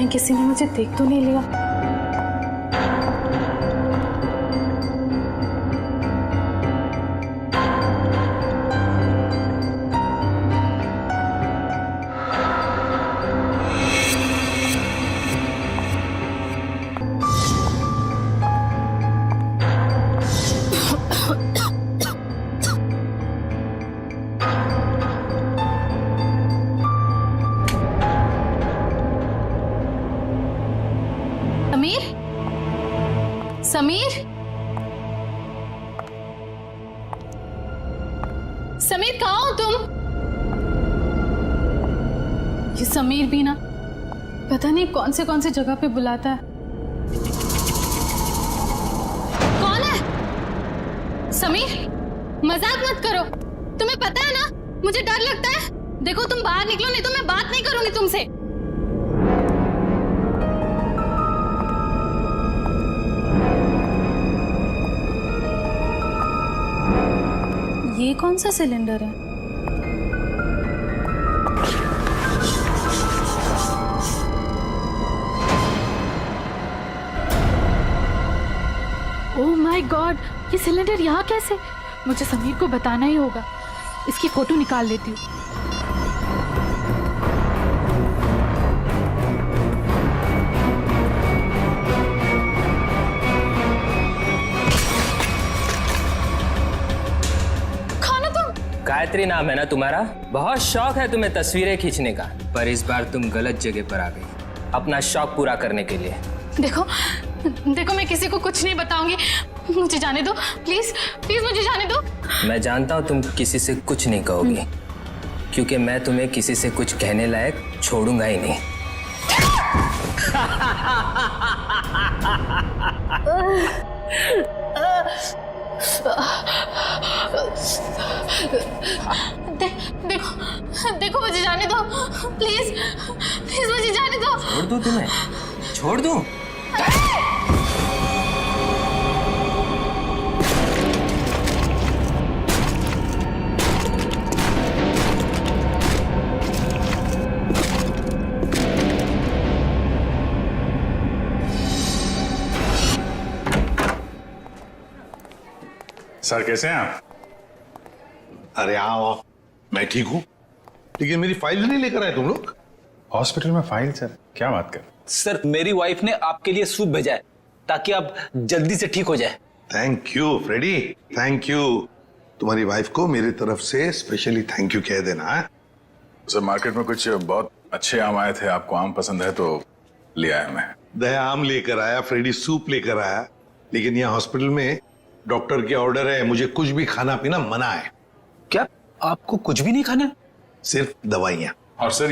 कहीं किसी ने मुझे देख तो नहीं लिया। समीर, समीर कहाँ हो तुम? ये समीर भी ना पता नहीं कौन से जगह पे बुलाता है। कौन है? समीर, मजाक मत करो। तुम्हें पता है ना मुझे डर लगता है। देखो तुम बाहर निकलो नहीं तो मैं बात नहीं करूंगी तुमसे। ये कौन सा सिलेंडर है? ओह माय गॉड, ये सिलेंडर यहाँ कैसे? मुझे समीर को बताना ही होगा। इसकी फोटो निकाल लेती हूँ। गायत्री नाम है ना तुम्हारा? बहुत शौक है तुम्हें तस्वीरें खींचने का, पर इस बार तुम गलत जगह पर आ गई अपना शौक पूरा करने के लिए। देखो देखो, मैं किसी को कुछ नहीं बताऊंगी। मुझे जाने दो प्लीज, प्लीज मुझे जाने दो। मैं जानता हूँ तुम किसी से कुछ नहीं कहोगी, क्योंकि मैं तुम्हें किसी से कुछ कहने लायक छोड़ूंगा ही नहीं। देखो मुझे जाने दो प्लीज, प्लीज मुझे जाने दो। छोड़ दूं तुम्हें? छोड़ दूं? सर कैसे हैं आप? अरे आओ, मैं ठीक हूँ, लेकिन मेरी फाइल नहीं लेकर आए तुम लोग। हॉस्पिटल में फाइल? सर क्या बात कर? सर मेरी वाइफ ने आपके लिए सूप भेजा है ताकि आप जल्दी से ठीक हो जाए। Thank you Freddie, thank you. तुम्हारी वाइफ को मेरी तरफ से स्पेशली थैंक यू कह देना है। सर मार्केट में कुछ बहुत अच्छे आम आए थे, आपको आम पसंद है तो ले आया मैं। दया आम लेकर आया, फ्रेडी सूप लेकर आया, लेकिन यहाँ हॉस्पिटल में डॉक्टर के ऑर्डर है, मुझे कुछ भी खाना पीना मना है। क्या आपको कुछ भी नहीं खाना? सिर्फ दवाइयाँ। और सर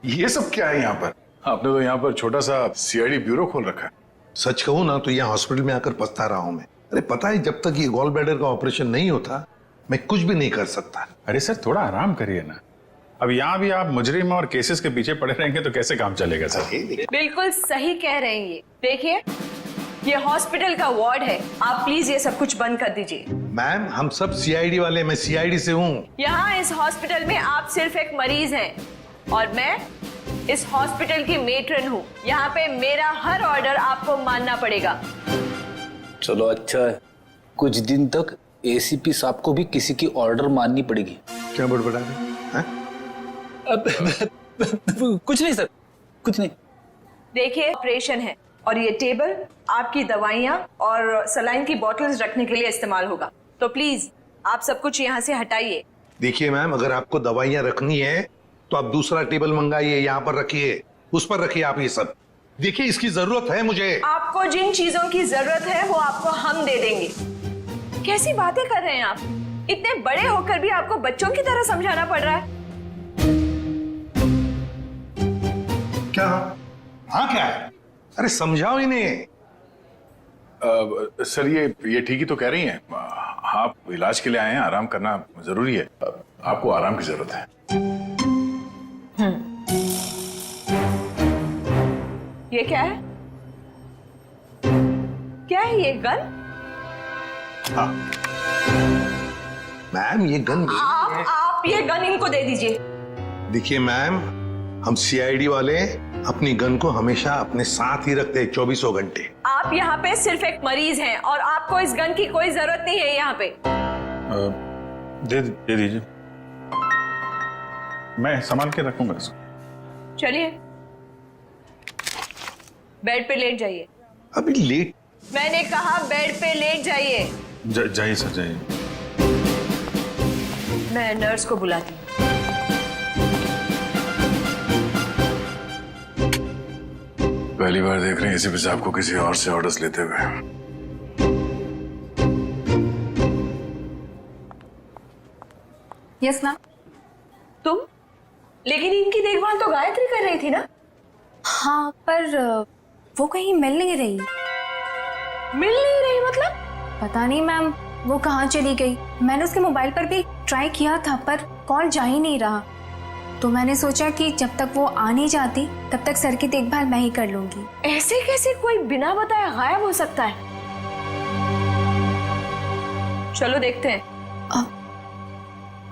ये सब क्या है यहाँ पर? आपने तो यहाँ पर छोटा सा सीआईडी ब्यूरो खोल रखा है। सच कहूँ ना तो यहाँ हॉस्पिटल में आकर पछता रहा हूँ मैं। अरे पता है, जब तक ये गॉल ब्लैडर का ऑपरेशन नहीं होता मैं कुछ भी नहीं कर सकता। अरे सर थोड़ा आराम करिए ना। अब यहाँ भी आप मुजरिम और केसेस के पीछे पड़े रहेंगे तो कैसे काम चलेगा सर? बिल्कुल सही कह रहे हैं। ये देखिए, ये हॉस्पिटल का वार्ड है, आप प्लीज ये सब कुछ बंद कर दीजिए। मैम हम सब सीआईडी वाले, मैं सीआईडी से हूँ। यहाँ इस हॉस्पिटल में आप सिर्फ एक मरीज हैं और मैं इस हॉस्पिटल की मेट्रन हूँ। यहाँ पे मेरा हर ऑर्डर आपको मानना पड़ेगा। चलो अच्छा है, कुछ दिन तक एसीपी साहब को भी किसी की ऑर्डर माननी पड़ेगी। क्या बड़बड़ा रहे हैं? कुछ नहीं सर, कुछ नहीं। देखिए ऑपरेशन है और ये टेबल आपकी दवाइयाँ और सलाइन की बोतल्स रखने के लिए इस्तेमाल होगा, तो प्लीज आप सब कुछ यहाँ से हटाइए। देखिए मैम, अगर आपको दवाइयाँ रखनी है तो आप दूसरा टेबल मंगाइए, यहाँ पर रखिए, उस पर रखिए आप ये सब। देखिए इसकी जरूरत है मुझे। आपको जिन चीजों की जरूरत है वो आपको हम दे देंगे। कैसी बातें कर रहे हैं आप? इतने बड़े होकर भी आपको बच्चों की तरह समझाना पड़ रहा है। क्या? हाँ क्या है? अरे समझाओ इन्हें। सर ये ठीक ही तो कह रही हैं। आप इलाज के लिए आए हैं, आराम करना जरूरी है। आपको आराम की जरूरत है। ये क्या है? क्या है ये गन? हाँ मैम, ये गन आप ये गन इनको दे दीजिए। देखिए मैम, हम सीआईडी वाले अपनी गन को हमेशा अपने साथ ही रखते हैं 24 घंटे। आप यहाँ पे सिर्फ एक मरीज हैं और आपको इस गन की कोई जरूरत नहीं है यहाँ पे। दे दीजिए, मैं संभाल के रखूंगा इसको। चलिए बेड पे लेट जाइए। अभी लेट? मैंने कहा बेड पे लेट जाइए। जाइए सर, जाइए। मैं नर्स को बुलाती हूँ। पहली बार देख रहे हैं एसीपी साहब को किसी और से ऑर्डर्स लेते हुए। Yes ma'am. तुम? लेकिन इनकी देखभाल तो गायत्री कर रही थी ना? हाँ, पर वो कहीं मिल नहीं रही। मिल नहीं रही मतलब? पता नहीं मैम, वो कहाँ चली गई। मैंने उसके मोबाइल पर भी ट्राई किया था पर कॉल जा ही नहीं रहा, तो मैंने सोचा कि जब तक वो आ नहीं जाती तब तक सर की देखभाल मैं ही कर लूंगी। ऐसे कैसे कोई बिना बताए गायब हो सकता है? चलो देखते हैं।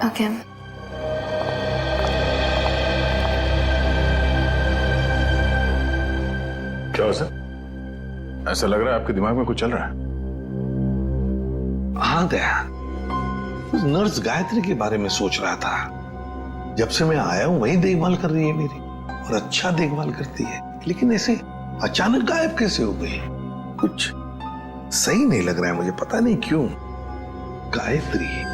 ओके। क्या हो सर? ऐसा लग रहा है आपके दिमाग में कुछ चल रहा है। हाँ दया, उस नर्स गायत्री के बारे में सोच रहा था। जब से मैं आया हूं वही देखभाल कर रही है मेरी, और अच्छा देखभाल करती है, लेकिन ऐसे अचानक गायब कैसे हो गई? कुछ सही नहीं लग रहा है मुझे, पता नहीं क्यों। गायत्री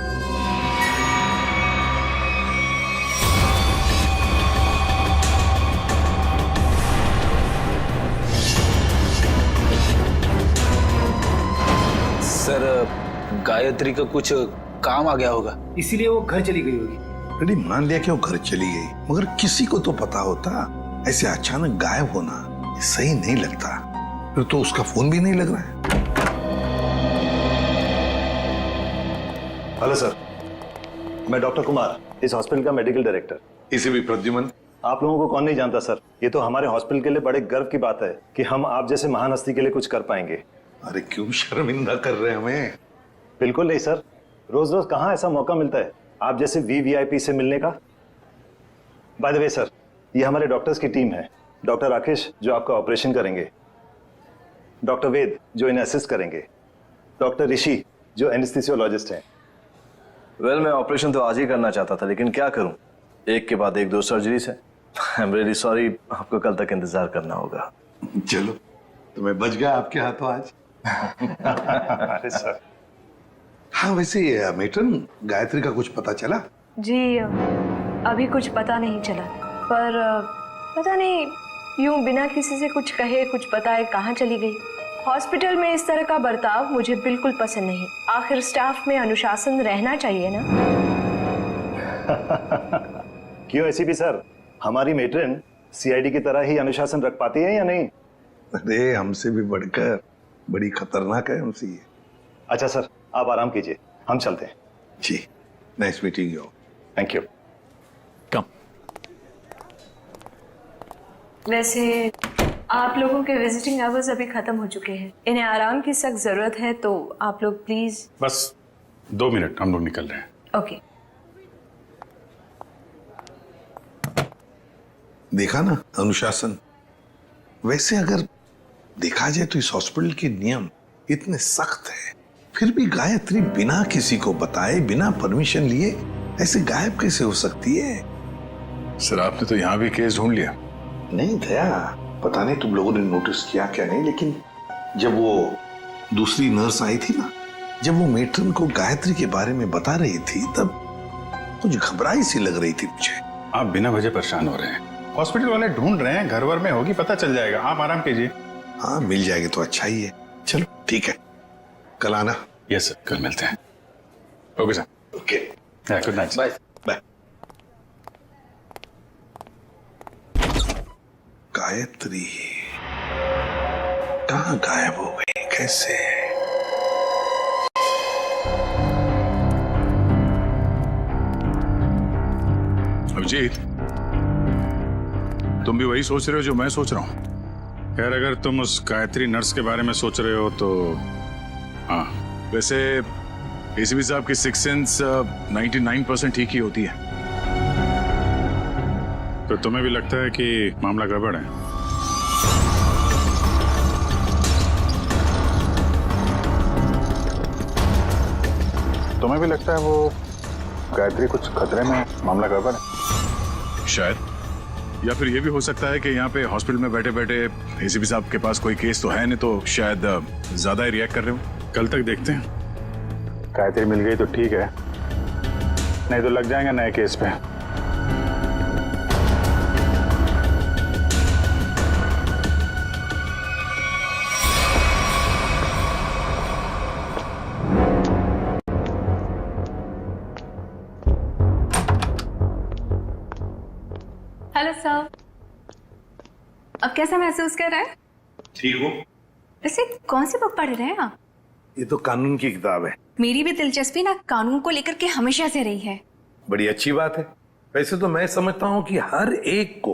सर, गायत्री का कुछ काम आ गया होगा, इसीलिए वो घर चली गई होगी। अरे मान लिया कि वो घर चली गई, मगर किसी को तो पता होता। ऐसे अचानक गायब होना ये सही नहीं लगता। फिर तो उसका फोन भी नहीं लग रहा है। हेलो सर, मैं डॉक्टर कुमार, इस हॉस्पिटल का मेडिकल डायरेक्टर। इसे भी प्रद्युमन। आप लोगों को कौन नहीं जानता सर, ये तो हमारे हॉस्पिटल के लिए बड़े गर्व की बात है कि हम आप जैसे महान हस्ती के लिए कुछ कर पाएंगे। अरे क्यों शर्मिंदा कर रहे हैं हमें? बिल्कुल नहीं सर, रोज रोज कहाँ ऐसा मौका मिलता है आप जैसे वीवीआईपी से मिलने का। बाय द वे सर, ये हमारे डॉक्टर्स की टीम है। डॉक्टर राकेश जो आपका ऑपरेशन करेंगे, डॉक्टर वेद जो इन्हें असिस्ट करेंगे, डॉक्टर ऋषि जो एनेस्थीसियोलॉजिस्ट हैं। वेल, मैं ऑपरेशन तो आज ही करना चाहता था, लेकिन क्या करूं, एक के बाद एक 2 सर्जरीज है। आई एम रियली सॉरी, आपको कल तक इंतजार करना होगा। चलो, तो मैं बच गया आपके हाथों आज। अरे सर। हाँ, वैसे मेट्रन, गायत्री का कुछ पता चला? जी अभी कुछ पता नहीं चला, पर पता नहीं यूं बिना किसी से कुछ कहे कुछ बताए कहाँ चली गई। हॉस्पिटल में इस तरह का बर्ताव मुझे बिल्कुल पसंद नहीं। आखिर स्टाफ में अनुशासन रहना चाहिए ना। क्यों एसीपी सर, हमारी मेट्रन सीआईडी की तरह ही अनुशासन रख पाती है या नहीं? अरे हमसे भी बढ़कर बड़ी खतरनाक है उनसे ये। अच्छा सर, आप आराम कीजिए, हम चलते हैं। जी, nice meeting you. Thank you. कम। वैसे आप लोगों के विजिटिंग आवर्स अभी खत्म हो चुके हैं, इन्हें आराम की सख्त जरूरत है, तो आप लोग प्लीज। बस 2 मिनट, हम लोग निकल रहे हैं। ओके। देखा ना अनुशासन। वैसे अगर देखा जाए तो इस हॉस्पिटल के नियम इतने सख्त है, फिर भी गायत्री बिना किसी को बताए, बिना परमिशन लिए ऐसे गायब कैसे हो सकती है? सर, आपने तो यहाँ भी केस ढूंढ लिया। नहीं दया, पता नहीं तुम लोगों ने नोटिस किया क्या नहीं, लेकिन जब वो दूसरी नर्स आई थी ना, जब वो मेट्रन को गायत्री के बारे में बता रही थी, तब कुछ घबराई सी लग रही थी मुझे। आप बिना वजह परेशान हो रहे हैं। हॉस्पिटल वाले ढूंढ रहे हैं, घर वर में होगी, पता चल जाएगा। आप आराम कीजिए। हाँ, मिल जाएगी तो अच्छा ही है। चलो ठीक है, कल आना। यस सर, कल मिलते हैं। Okay sir. Okay, good night. Bye. Bye. Gayatri कहाँ गायब हो गई, कैसे? अभिजीत, तुम भी वही सोच रहे हो जो मैं सोच रहा हूँ? खैर, अगर तुम उस गायत्री नर्स के बारे में सोच रहे हो तो हाँ, वैसे एसीपी साहब की सिक्स सेंस 99% ठीक ही होती है। तो तुम्हें भी लगता है कि मामला गड़बड़ है? तुम्हें भी लगता है वो गायत्री कुछ खतरे में, मामला गड़बड़ है? शायद। या फिर ये भी हो सकता है कि यहाँ पे हॉस्पिटल में बैठे बैठे एसीपी साहब के पास कोई केस तो है नहीं, तो शायद ज्यादा ही रिएक्ट कर रहे हो। कल तक देखते हैं। गायत्री मिल गई तो ठीक है, नहीं तो लग जाएंगे नए केस पे। हेलो सर, अब कैसा महसूस कर रहे हैं? ठीक हो? वैसे कौन सी बुक पढ़ रहे हैं आप? ये तो कानून की किताब है। मेरी भी दिलचस्पी ना कानून को लेकर के हमेशा से रही है। बड़ी अच्छी बात है। वैसे तो मैं समझता हूँ कि हर एक को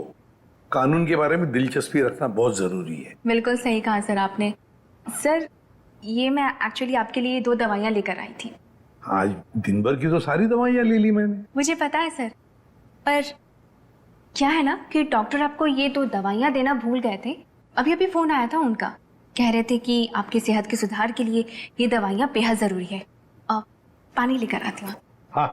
कानून के बारे में दिलचस्पी रखना बहुत जरूरी है। बिल्कुल सही कहा सर आपने। सर, ये मैं एक्चुअली आपके लिए 2 दवाइयाँ लेकर आई थी। आज दिन भर की तो सारी दवाइयाँ ले ली मैंने। मुझे पता है सर, पर क्या है ना कि डॉक्टर आपको ये 2 दवाइयाँ देना भूल गए थे। अभी अभी फोन आया था उनका, कह रहे थे कि आपकी सेहत के सुधार के लिए ये दवाइयाँ बेहद जरूरी है। पानी लेकर आती हूँ। हाँ।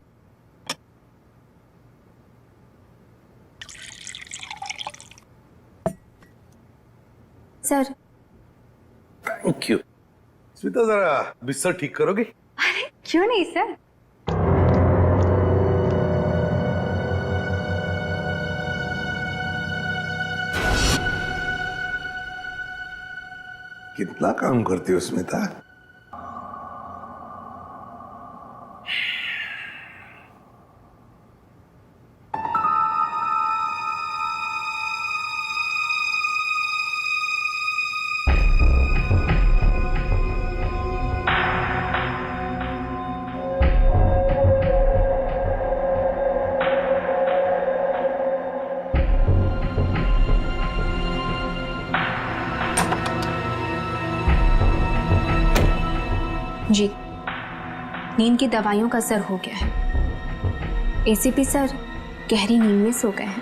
सर। Thank you. स्मिता, जरा बिस्तर ठीक करोगे? अरे क्यों नहीं सर। कितना काम करती हो स्मिता? जी, नींद की दवाइयों का असर हो गया है। एसीपी सर गहरी नींद में सो गए हैं।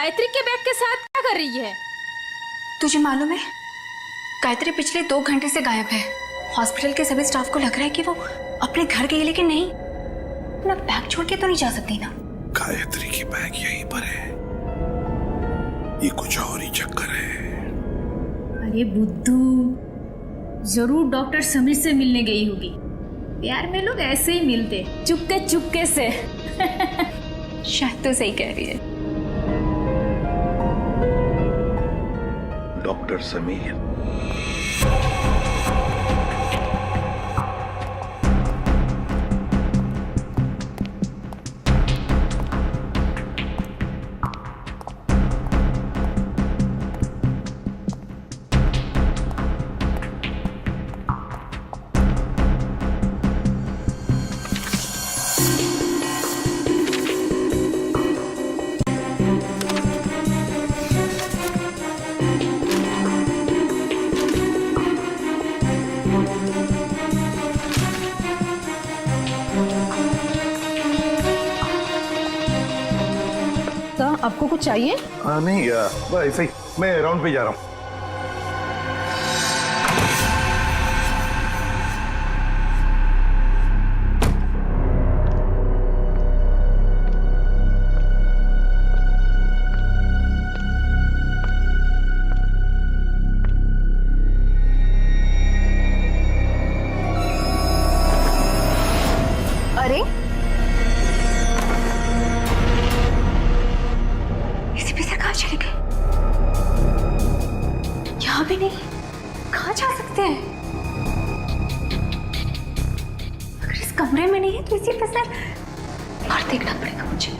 गायत्री के बैग के साथ क्या कर रही है? तुझे मालूम है, गायत्री पिछले 2 घंटे से गायब है। हॉस्पिटल के सभी स्टाफ को लग रहा है कि वो अपने घर गई, लेकिन नहीं, अपना बैग छोड़ के तो नहीं जा सकती ना। गायत्री की बैग यहीं पर है, ये कुछ और ही चक्कर है। अरे बुद्धू, जरूर डॉक्टर समीर से मिलने गई होगी। प्यार में लोग ऐसे ही मिलते, चुपके चुपके से। शायद तो सही कह रही है। डॉक्टर समीर, आपको कुछ चाहिए? नहीं, बस ऐसे ही मैं राउंड पे जा रहा हूँ। अरे कहाँ चले गए? यहाँ भी नहीं, कहाँ जा सकते हैं? अगर इस कमरे में नहीं है तो इसी पे सर बाहर देखना पड़ेगा मुझे।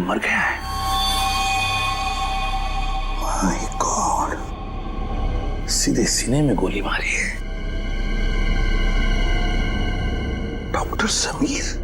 मर गया है। माय गॉड, सीधे सीने में गोली मारी है। डॉक्टर समीर,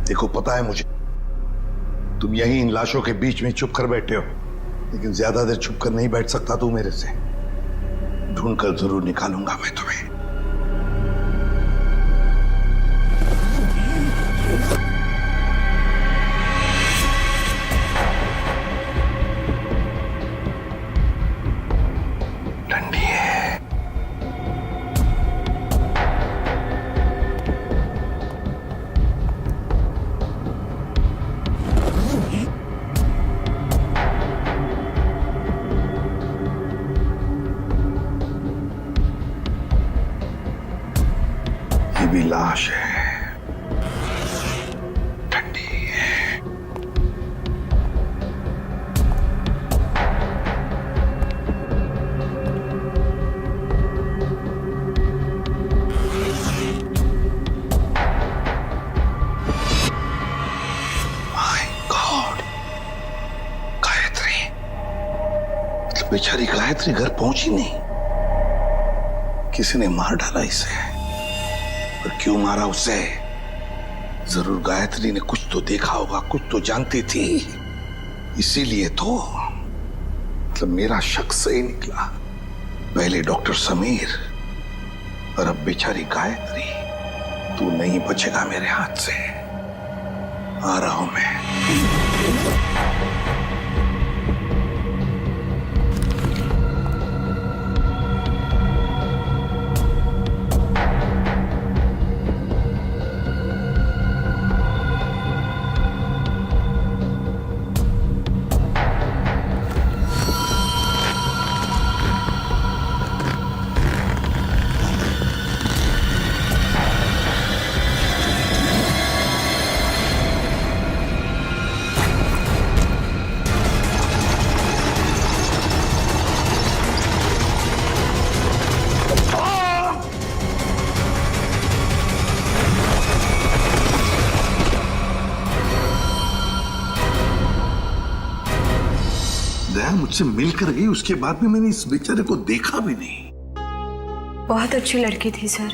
देखो पता है मुझे, तुम यहीं इन लाशों के बीच में चुप कर बैठे हो, लेकिन ज्यादा देर चुप कर नहीं बैठ सकता तू मेरे से। ढूंढ कर जरूर निकालूंगा मैं तुम्हें। बेचारी गायत्री घर पहुंची नहीं। किसी ने मार डाला इसे। पर क्यों मारा उसे? जरूर गायत्री ने कुछ तो देखा होगा, कुछ तो जानती थी, इसीलिए तो। मतलब मेरा शक सही निकला। पहले डॉक्टर समीर और अब बेचारी गायत्री। तू नहीं बचेगा मेरे हाथ से। आ रहा हूं मैं। दया मुझसे मिलकर गई, उसके बाद में मैंने इस बेचारे को देखा भी नहीं। बहुत अच्छी लड़की थी सर।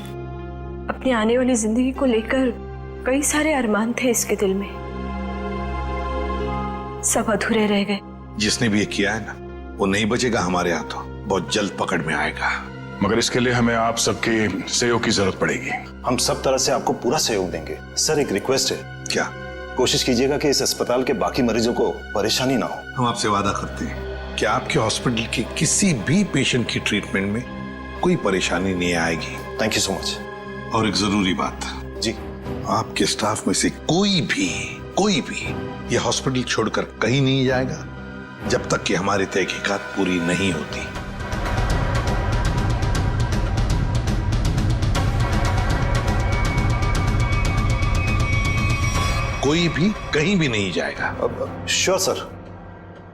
अपनी आने वाली जिंदगी को लेकर कई सारे अरमान थे इसके दिल में, सब अधूरे रह गए। जिसने भी ये किया है ना, वो नहीं बचेगा हमारे हाथों। बहुत जल्द पकड़ में आएगा। मगर इसके लिए हमें आप सबके सहयोग की जरूरत पड़ेगी। हम सब तरह से आपको पूरा सहयोग देंगे। सर एक रिक्वेस्ट है, क्या? कोशिश कीजिएगा कि इस अस्पताल के बाकी मरीजों को परेशानी ना हो। हम आपसे वादा करते हैं कि आपके हॉस्पिटल के किसी भी पेशेंट की ट्रीटमेंट में कोई परेशानी नहीं आएगी। Thank you so much. और एक जरूरी बात जी, आपके स्टाफ में से कोई भी ये हॉस्पिटल छोड़कर कहीं नहीं जाएगा जब तक कि हमारी तहकीकात पूरी नहीं होती। कोई भी कहीं भी नहीं जाएगा। Sure sir.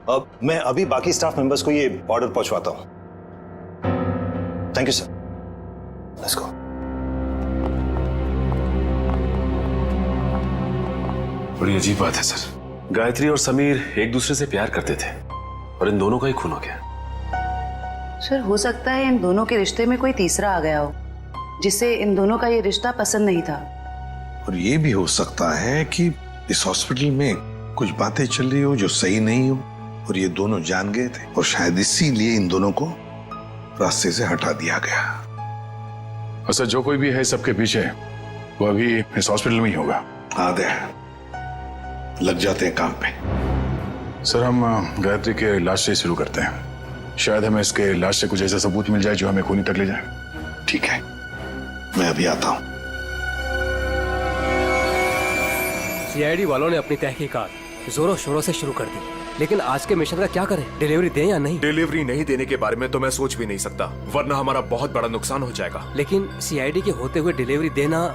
अब मैं अभी बाकी स्टाफ मेंबर्स को ये ऑर्डर पहुंचवाता हूं। Thank you sir. Let's go. बड़ी अजीब बात है सर। गायत्री और समीर एक दूसरे से प्यार करते थे और इन दोनों का ही खून हो गया। सर हो सकता है इन दोनों के रिश्ते में कोई तीसरा आ गया हो, जिससे इन दोनों का ये रिश्ता पसंद नहीं था। और ये भी हो सकता है कि इस हॉस्पिटल में कुछ बातें चल रही हो जो सही नहीं हो, और ये दोनों जान गए थे, और शायद इसीलिए इन दोनों को रास्ते से हटा दिया गया। अच्छा, जो कोई भी है सबके पीछे, वो अभी इस हॉस्पिटल में ही होगा। आदे लग जाते हैं काम पे। सर, हम गायत्री के लाश से शुरू करते हैं। शायद हमें इसके लाश से कुछ ऐसा सबूत मिल जाए जो हमें खूनी तक ले जाए। ठीक है, मैं अभी आता हूं। सीआईडी वालों ने अपनी तहकीकात जोरों शोरों से शुरू कर दी, लेकिन आज के मिशन का क्या करें? डिलीवरी दें या नहीं? डिलीवरी नहीं देने के बारे में तो मैं सोच भी नहीं सकता, वरना हमारा बहुत बड़ा नुकसान हो जाएगा। लेकिन सीआईडी के होते हुए डिलीवरी देना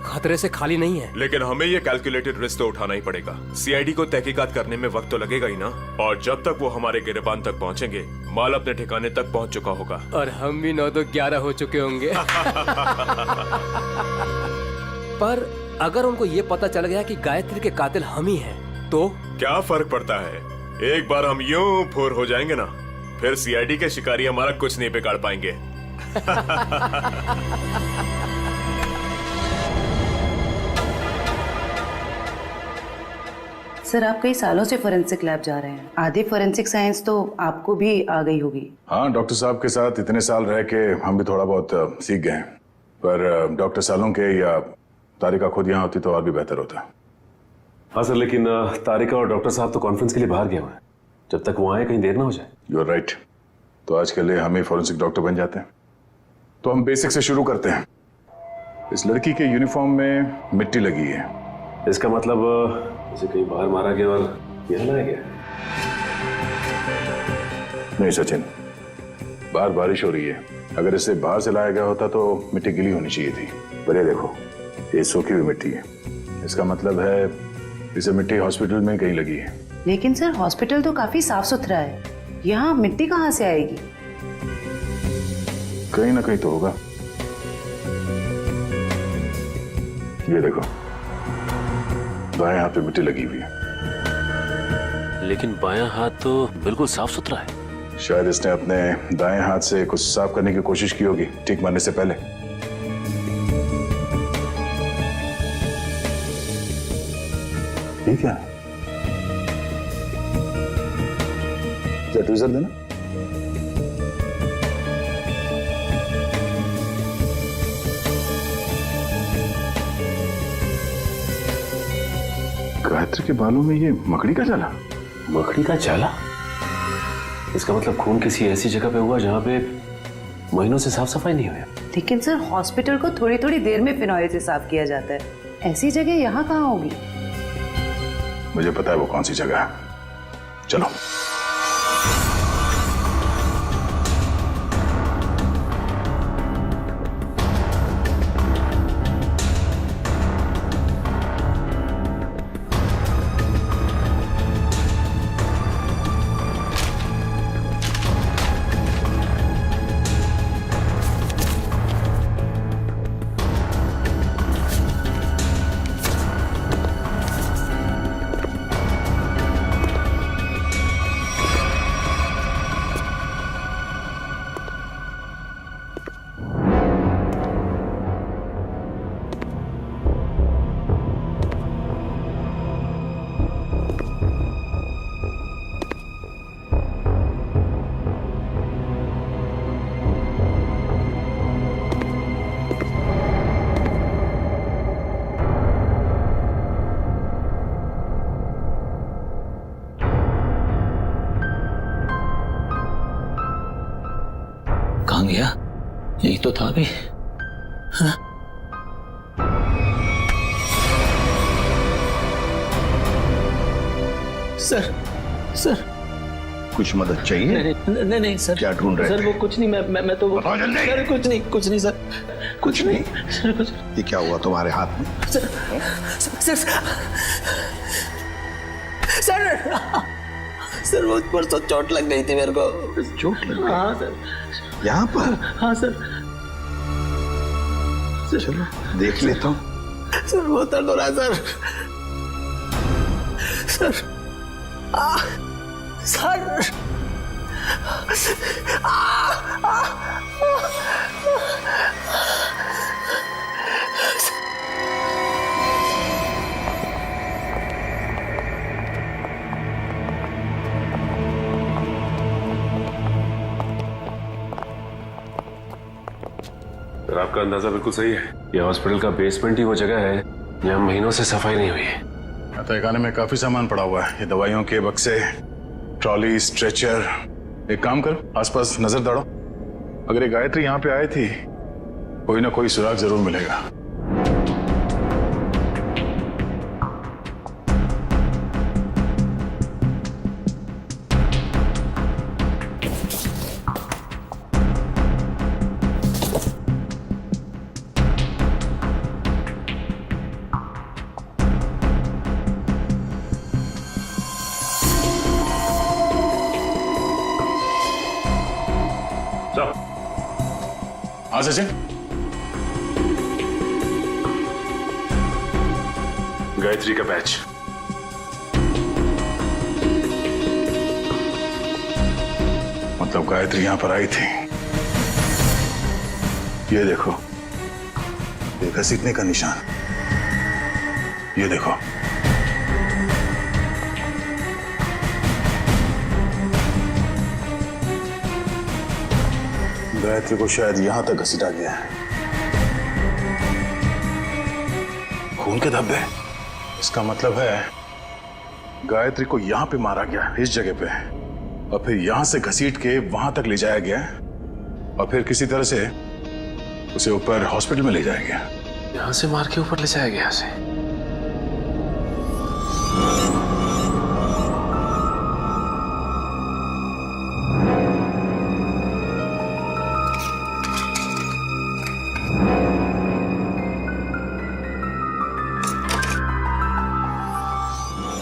खतरे से खाली नहीं है। लेकिन हमें ये कैलकुलेटेड रिस्क तो उठाना ही पड़ेगा। सीआईडी को तहकीकात करने में वक्त तो लगेगा ही ना, और जब तक वो हमारे गिरबान तक पहुंचेंगे, माल अपने ठिकाने तक पहुंच चुका होगा। और हम भी 9 तो 11 हो चुके होंगे। पर अगर उनको ये पता चल गया कि गायत्री के कातिल हम ही हैं, तो क्या फर्क पड़ता है? एक बार हम यूं फुर हो जाएंगे ना, फिर सीआईडी के शिकारी हमारा कुछ नहीं बिगाड़ पाएंगे। सर आप कई सालों से फोरेंसिक लैब जा रहे हैं, आधी फोरेंसिक साइंस तो आपको भी आ गई होगी। हाँ, डॉक्टर साहब के साथ इतने साल रह के हम भी थोड़ा बहुत सीख गए हैं। पर डॉक्टर सालों के या तारिका खुद यहाँ होती तो और भी बेहतर होता। हाँ सर, लेकिन तारिका और डॉक्टर साहब तो कॉन्फ्रेंस के लिए बाहर गए हुए हैं। जब तक वो आए कहीं देर ना हो जाए। You are right. तो आज के लिए हम ही फॉरेंसिक डॉक्टर बन जाते हैं। तो हम बेसिक से शुरू करते हैं। इस लड़की के यूनिफॉर्म में मिट्टी लगी है। इसका मतलब इसे कहीं बाहर मारा गया और यहाँ लाया गया? नहीं सचिन, बाहर बारिश हो रही है। अगर इसे बाहर से लाया गया होता तो मिट्टी गीली होनी चाहिए थी। पर ये देखो, ये सूखी हुई मिट्टी है। इसका मतलब है इसे मिट्टी हॉस्पिटल में कहीं लगी है। लेकिन सर हॉस्पिटल तो काफी साफ सुथरा है, यहाँ मिट्टी कहाँ से आएगी? कहीं ना कहीं तो होगा। ये देखो, बाएं हाथ पे मिट्टी लगी हुई है। लेकिन बायां हाथ तो बिल्कुल साफ सुथरा है। शायद इसने अपने दाएं हाथ से कुछ साफ करने की कोशिश की होगी ठीक मरने से पहले। ठीक है, ट्वीजर देना। गायत्री के बालों में ये मकड़ी का जाला। मकड़ी का जाला? इसका मतलब खून किसी ऐसी जगह पे हुआ जहां पे महीनों से साफ सफाई नहीं हुई। लेकिन सर हॉस्पिटल को थोड़ी थोड़ी देर में फिनॉइल से साफ किया जाता है, ऐसी जगह यहाँ कहाँ होगी? मुझे पता है वो कौन सी जगह है, चलो। कहाँ गया? यही तो था भी। हाँ? सर सर कुछ मदद चाहिए? नहीं सर। क्या ढूंढ रहे सर वो कुछ नहीं, मैं तो बताओ जल्दी। सर कुछ नहीं सर, कुछ नहीं सर, कुछ। ये क्या हुआ तुम्हारे हाथ में? सर सर सर वो परसों चोट लग गई थी मेरे को। चोट लग गई? हाँ सर। यहाँ पर? हाँ सर। चलो देख लेता हूँ। सर बहुत दर्द हो रहा है सर। सर सर सर आपका अंदाजा बिल्कुल सही है। ये हॉस्पिटल का बेसमेंट ही वो जगह है जहाँ महीनों से सफाई नहीं हुई है। तहखाने में काफी सामान पड़ा हुआ है, ये दवाइयों के बक्से, ट्रॉली, स्ट्रेचर। एक काम करो, आसपास नजर दौड़ो। अगर ये गायत्री यहाँ पे आई थी, कोई ना कोई सुराग जरूर मिलेगा। हाँ सचिन, गायत्री का बैच। मतलब गायत्री यहां पर आई थी। ये देखो, ये घसीटने का निशान, ये देखो। गायत्री को शायद यहां तक घसीटा गया है। खून के धब्बे, इसका मतलब है गायत्री को यहां पे मारा गया, इस जगह पे, और फिर यहां से घसीट के वहां तक ले जाया गया, और फिर किसी तरह से उसे ऊपर हॉस्पिटल में ले जाया गया। यहाँ से मार के ऊपर ले जाया गया से।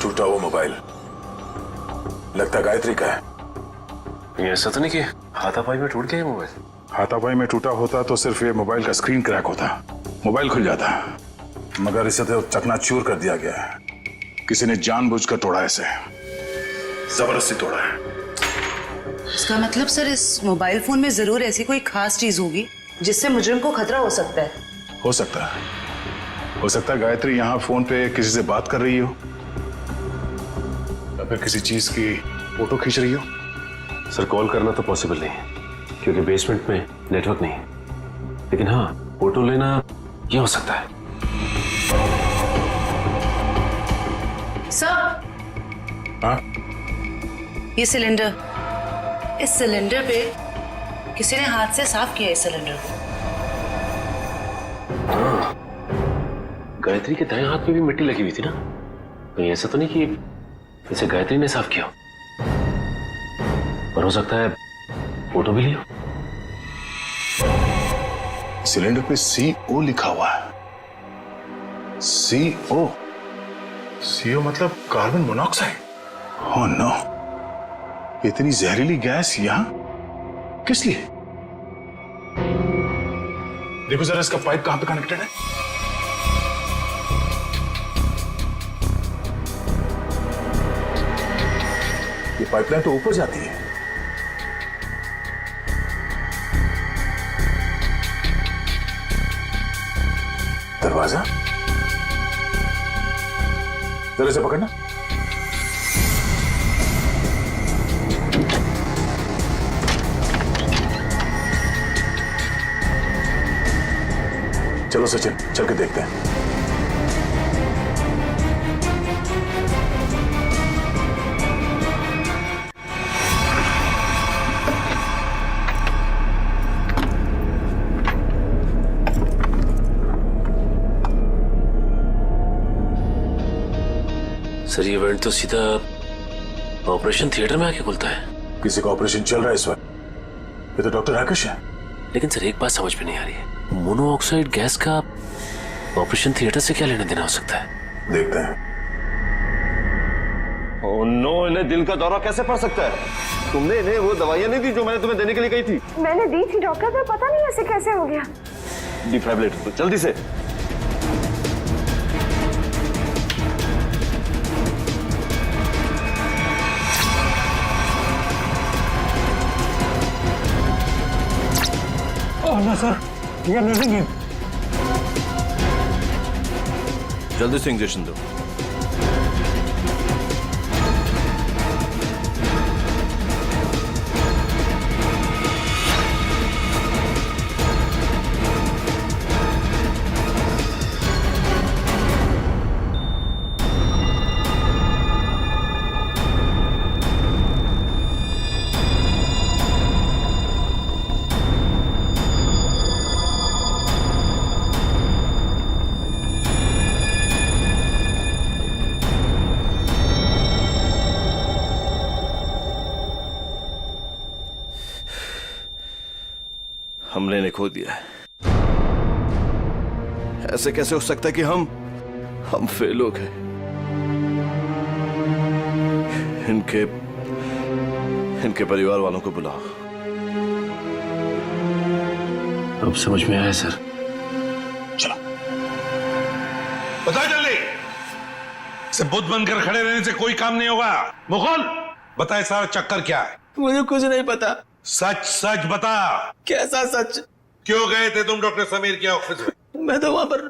टूटा वो मोबाइल लगता गायत्री का है। ये ऐसा तो नहीं कि हाथापाई में टूट गया ये मोबाइल? हाथापाई में टूटा होता तो सिर्फ ये मोबाइल का स्क्रीन क्रैक होता, मोबाइल खुल जाता, मगर इसे तो चकनाचूर कर दिया गया है। किसी ने जानबूझकर तोड़ा, इसे जबरदस्ती तोड़ा है। इसका मतलब सर इस मोबाइल फोन में जरूर ऐसी कोई खास चीज होगी जिससे मुजरिम को खतरा हो सकता है। हो सकता है, हो सकता है गायत्री यहाँ फोन पे किसी से बात कर रही हो या फिर किसी चीज की फोटो खींच रही हो। सर कॉल करना तो पॉसिबल नहीं है क्योंकि बेसमेंट में नेटवर्क नहीं है, लेकिन हाँ फोटो लेना ये हो सकता है। सर हाँ ये सिलेंडर, इस सिलेंडर पे किसी ने हाथ से साफ किया है इस सिलेंडर को। हाँ, गायत्री के दाएं हाथ में भी मिट्टी लगी हुई थी ना, कहीं ऐसा तो नहीं कि इसे गायत्री ने साफ किया, पर हो सकता है फोटो भी लिया। सिलेंडर पे CO लिखा हुआ है। CO मतलब कार्बन मोनोऑक्साइड। ओह नो, इतनी जहरीली गैस यहां किस लिए? देखो जरा इसका पाइप कहां पे कनेक्टेड है। ये पाइपलाइन तो ऊपर जाती है। दरवाजा जरा से पकड़ना। चलो सचिन, चल के देखते हैं। सर ये इवेंट तो सीधा ऑपरेशन थिएटर में आके खुलता है। किसी का ऑपरेशन चल रहा है इस वक्त। ये तो डॉक्टर राकेश है। लेकिन सर एक बात समझ में नहीं आ रही है, मोनोऑक्साइड गैस का ऑपरेशन थिएटर से क्या लेना देना हो सकता है? देखते हैं। ओह नो, इन्हें दिल का दौरा कैसे पड़ सकता है? तुमने इन्हें वो दवाइयां नहीं दी जो मैंने तुम्हें देने के लिए कही थी? मैंने दी थी डॉक्टर, पर पता नहीं ऐसे कैसे हो गया। डिफाइब्रिलेटर तो जल्दी से। सर ये नहीं है। जल्दी से इंजेक्शन दो। हमने इन्हें खो दिया है। ऐसे कैसे हो सकता है कि हम फेल हो गए? इनके परिवार वालों को बुलाओ। अब समझ में आया सर। चलो बताओ जल्दी। इसे बुद्ध बनकर खड़े रहने से कोई काम नहीं होगा। मुकुल बताए सारा चक्कर क्या है? मुझे कुछ नहीं पता। सच सच बता। कैसा सच? क्यों गए थे तुम डॉक्टर समीर के ऑफिस में? मैं तो वहां पर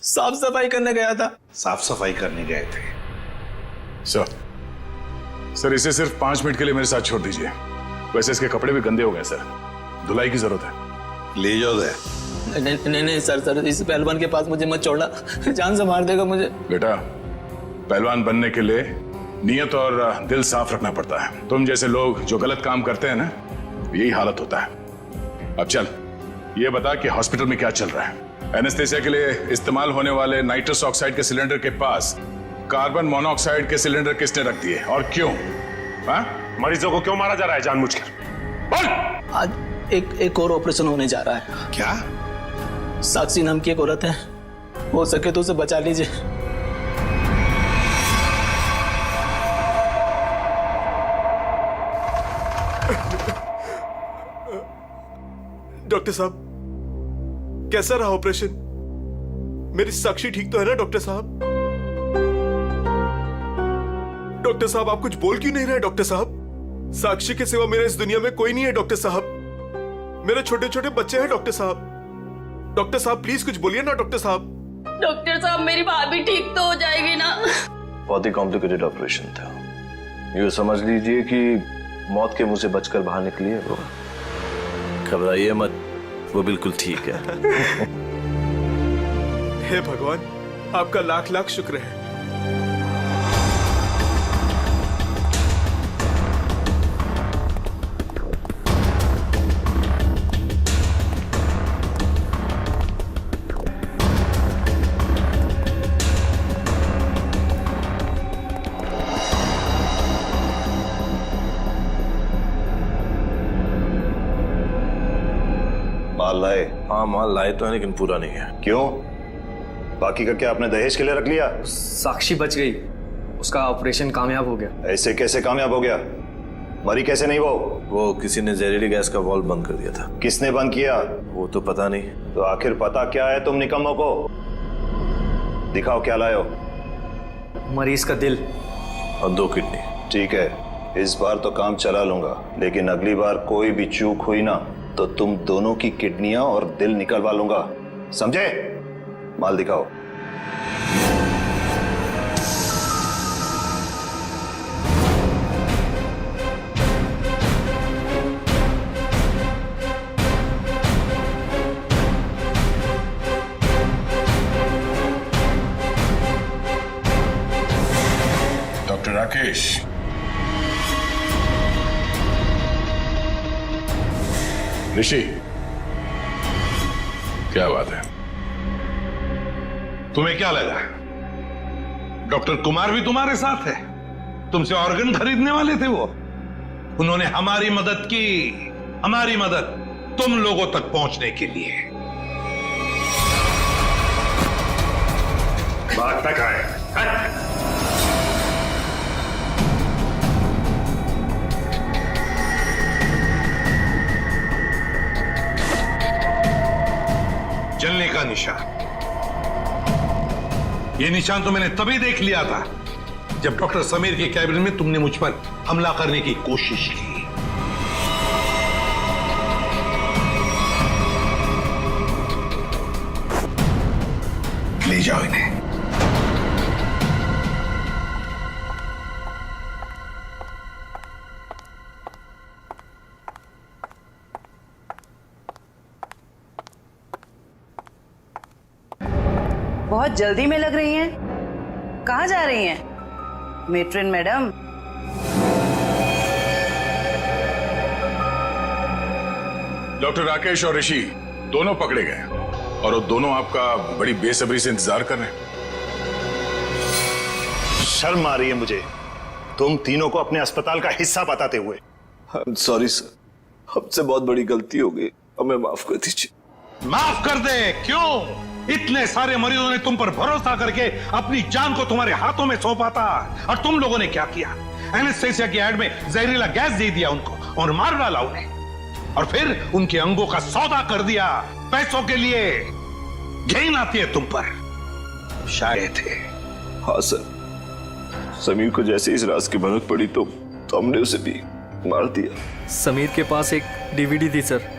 साफ सफाई करने गया था। साफ सफाई करने गए थे? सर इसे सिर्फ 5 मिनट के लिए मेरे साथ छोड़ दीजिए। वैसे इसके कपड़े भी गंदे हो गए सर, धुलाई की जरूरत है। ले जाओ दे। नहीं सर इस पहलवान के पास मुझे मत छोड़ना, जान से मार देगा मुझे। बेटा, पहलवान बनने के लिए नियत और दिल साफ रखना पड़ता है। तुम जैसे लोग जो गलत काम करते हैं ना, यही हालत होता है। अब चल ये बता कि हॉस्पिटल में क्या चल रहा है? एनेस्थेसिया के लिए इस्तेमाल होने वाले नाइट्रस ऑक्साइड के सिलेंडर के पास कार्बन मोनोऑक्साइड के सिलेंडर किसने रख दिए और क्यों? मरीजों को क्यों मारा जा रहा है जानबूझकर? बोल। आज एक और ऑपरेशन होने जा रहा है। क्या? साक्षी नाम की एक औरत है, हो सके तो उसे बचा लीजिए। डॉक्टर साहब कैसा रहा ऑपरेशन? मेरी साक्षी ठीक तो है ना डॉक्टर साहब? डॉक्टर साहब आप कुछ बोल क्यों नहीं रहे? डॉक्टर साहब साक्षी के सिवा मेरे इस दुनिया में कोई नहीं है डॉक्टर साहब। मेरे छोटे छोटे बच्चे हैं डॉक्टर साहब। डॉक्टर साहब प्लीज कुछ बोलिए ना डॉक्टर साहब। डॉक्टर साहब मेरी भाभी ठीक तो हो जाएगी ना? बहुत ही कॉम्प्लिकेटेड ऑपरेशन था। यूँ समझ लीजिए कि मौत के मुंह से बचकर बाहर निकली है वो। घबराइए मत, वो बिल्कुल ठीक है। हे भगवान, आपका लाख लाख शुक्र है। माल लाए? हाँ माल लाए तो है, लेकिन पूरा नहीं है। क्यों? बाकी का क्या आपने दहेज के लिए रख लिया? साक्षी बच गई, उसका ऑपरेशन कामयाब हो गया। ऐसे कैसे कामयाब हो गया? मरी कैसे नहीं वो किसी ने जहरीली गैस का वाल्व बंद कर दिया था। किसने बंद किया? वो तो पता नहीं। तो आखिर पता क्या है तुम निकम्मों को? दिखाओ क्या लाए हो। मरीज का दिल और 2 किडनी। ठीक है, इस बार तो काम चला लूंगा, लेकिन अगली बार कोई भी चूक हुई ना तो तुम दोनों की किडनियां और दिल निकलवा लूंगा, समझे? माल दिखाओ। डॉक्टर राकेश, ऋषि, क्या बात है? तुम्हें क्या लगा डॉक्टर कुमार भी तुम्हारे साथ है? तुमसे ऑर्गन खरीदने वाले थे वो। उन्होंने हमारी मदद की, हमारी मदद तुम लोगों तक पहुंचने के लिए। बात तक आए। जलने का निशान, ये निशान तो मैंने तभी देख लिया था जब डॉक्टर समीर के कैबिन में तुमने मुझ पर हमला करने की कोशिश की। ले जाओ इन्हें। बहुत जल्दी में लग रही हैं। कहाँ जा रही हैं मेट्रिन मैडम? डॉक्टर राकेश और ऋषि दोनों पकड़े गए और वो दोनों आपका बड़ी बेसब्री से इंतजार कर रहे हैं। शर्म आ रही है मुझे, तुम तीनों को अपने अस्पताल का हिस्सा बताते हुए। सॉरी सर, हमसे बहुत बड़ी गलती हो गई, हमें माफ कर दीजिए। माफ कर दे? क्यों? इतने सारे मरीजों ने तुम पर भरोसा करके अपनी जान को तुम्हारे हाथों में सौंपा था, और तुम लोगों ने क्या किया? एनेस्थेसिया की एड में जहरीला गैस दे दिया उनको और मार डाला उन्हें, और फिर उनके अंगों का सौदा कर दिया पैसों के लिए। घिन आती है तुम पर। शायद थे। हाँ सर, समीर को जैसे इस राज की भनक पड़ी तो हमने उसे भी मार दिया। समीर के पास एक डीवीडी थी सर,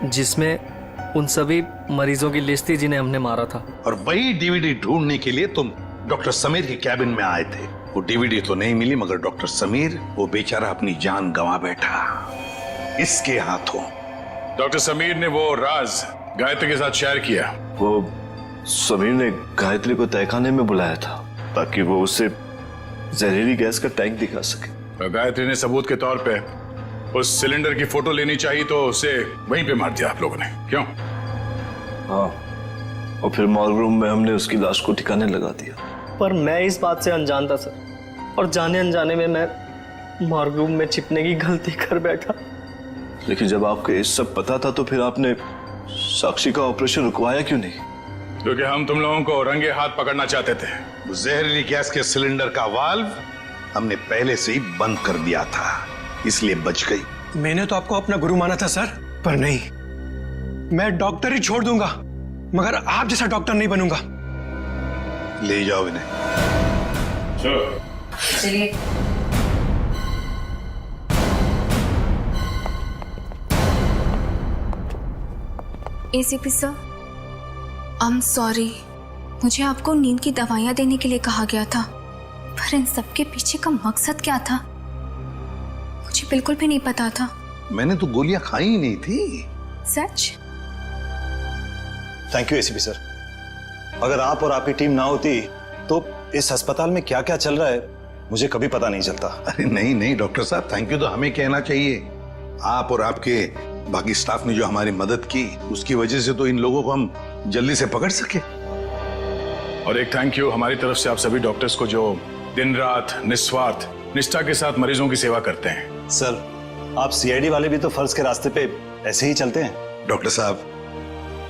जिसमें उन सभी मरीजों की लिस्ट थी जिन्हें हमने मारा था। और वही डीवीडी ढूंढने के लिए तुम डॉक्टर समीर के कैबिन में आए थे। वो डीवीडी तो नहीं मिली, मगर डॉक्टर समीर, वो बेचारा अपनी जान गंवा बैठा इसके हाथों। डॉक्टर समीर ने वो राज गायत्री के साथ शेयर किया। वो समीर ने गायत्री को तहखाने में बुलाया था ताकि वो उसे जहरीली गैस का टैंक दिखा सके। गायत्री ने सबूत के तौर पे उस सिलेंडर की फोटो लेनी चाहिए तो उसे वहीं पे मार दिया आप लोगों ने, क्यों? हाँ, और फिर मॉर्ग रूम में हमने उसकी लाश को ठिकाने लगा दिया। पर मैं इस बात से अनजान था सर, और जाने अनजाने में मैं मॉर्ग रूम में छिपने की गलती कर बैठा। लेकिन जब आपको ये सब पता था तो फिर आपने साक्षी का ऑपरेशन रुकवाया क्यों नहीं? क्योंकि हम तुम लोगों को रंगे हाथ पकड़ना चाहते थे। जहरीली गैस के सिलेंडर का वाल्व हमने पहले से ही बंद कर दिया था, इसलिए बच गई। मैंने तो आपको अपना गुरु माना था सर, पर नहीं, मैं डॉक्टर ही छोड़ दूंगा मगर आप जैसा डॉक्टर नहीं बनूंगा। ले जाओ इन्हें। चलो चलिए। ACP sir, I am sorry. मुझे आपको नींद की दवाइयाँ देने के लिए कहा गया था, पर इन सब के पीछे का मकसद क्या था मुझे बिल्कुल भी नहीं पता था। मैंने तो गोलियां खाई ही नहीं थी। सच? Thank you ACP sir. अगर आप और आपकी टीम ना होती तो इस अस्पताल में क्या क्या चल रहा है मुझे कभी पता नहीं चलता। अरे नहीं नहीं डॉक्टर साहब, थैंक यू तो हमें कहना चाहिए। आप और आपके बाकी स्टाफ ने जो हमारी मदद की, उसकी वजह से तो इन लोगों को हम जल्दी से पकड़ सके। और एक थैंक यू हमारी तरफ से आप सभी डॉक्टर्स को जो दिन रात निस्वार्थ निष्ठा के साथ मरीजों की सेवा करते हैं। सर, आप सीआईडी वाले भी तो फर्ज के रास्ते पे ऐसे ही चलते हैं। डॉक्टर साहब,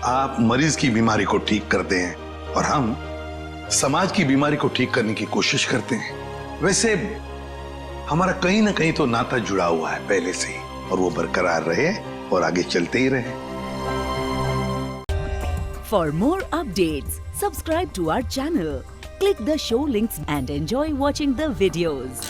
आप मरीज की बीमारी को ठीक करते हैं और हम समाज की बीमारी को ठीक करने की कोशिश करते हैं। वैसे हमारा कहीं ना कहीं तो नाता जुड़ा हुआ है पहले से ही, और वो बरकरार रहे और आगे चलते ही रहे। For more updates, subscribe to our channel, click the show links and enjoy watching the videos.